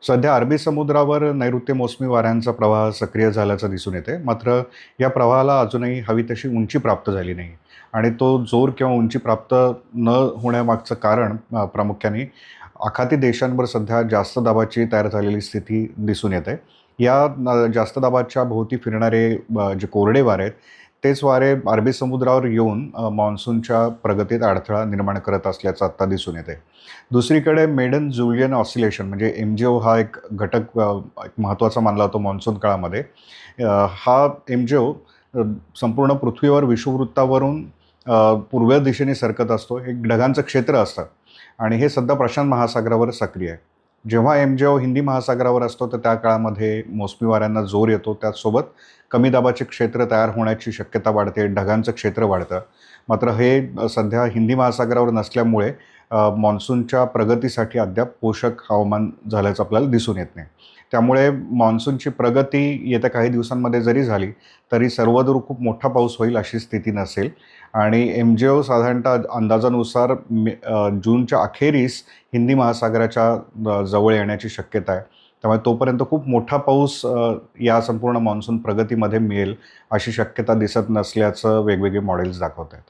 सध्या अरबी समुद्रावर नैऋत्य मोसमी वाऱ्यांचा प्रवाह सक्रिय झाल्याचं दिसून येते. मात्र या प्रवाहाला अजूनही हवी तशी उंची प्राप्त झाली नाही आणि तो जोर किंवा उंची प्राप्त न होण्यामागचं कारण प्रामुख्याने आखाती देशांवर सध्या जास्त दाबाची तयार झालेली स्थिती दिसून येते. या जास्त दाबाच्या भोवती फिरणारे जे कोरडे वारे आहेत, तेच वारे अरबी समुद्रावर येऊन मान्सूनच्या प्रगतीत अडथळा निर्माण करत असल्याचं आत्ता दिसून येते. दुसरीकडे मेडन जुलियन ऑसिलेशन म्हणजे MJO हा एक घटक एक महत्त्वाचा मानला जातो मान्सून काळामध्ये. हा MJO संपूर्ण पृथ्वीवर विषुववृत्तावरून पूर्व दिशेने सरकत असतो. हे ढगांचं क्षेत्र असतं आणि हे सध्या प्रशांत महासागरावर सक्रिय आहे. जेव्हा MJO हिंदी महासागरावर असतो तर त्या काळामध्ये मोसमी वाऱ्यांना जोर येतो. त्याचसोबत कमी दाबाचे क्षेत्र तयार होण्याची शक्यता वाढते, ढगांचं क्षेत्र वाढतं. मात्र हे सध्या हिंदी महासागरावर नसल्यामुळे मान्सूनच्या प्रगतीसाठी अद्याप पोषक हवामान झाल्याचं आपल्याला दिसून येत नाही. त्यामुळे मान्सूनची प्रगती येत्या काही दिवसांमध्ये जरी झाली, तरी सर्वदूर खूप मोठा पाऊस होईल अशी स्थिती नसेल आणि MJO साधारणतः अंदाजानुसार जूनच्या अखेरीस हिंदी महासागराच्या जवळ येण्याची शक्यता आहे. त्यामुळे तोपर्यंत खूप मोठा पाऊस या संपूर्ण मान्सून प्रगतीमध्ये मिळेल अशी शक्यता दिसत नसल्याचं वेगवेगळे मॉडेल्स दाखवत आहेत.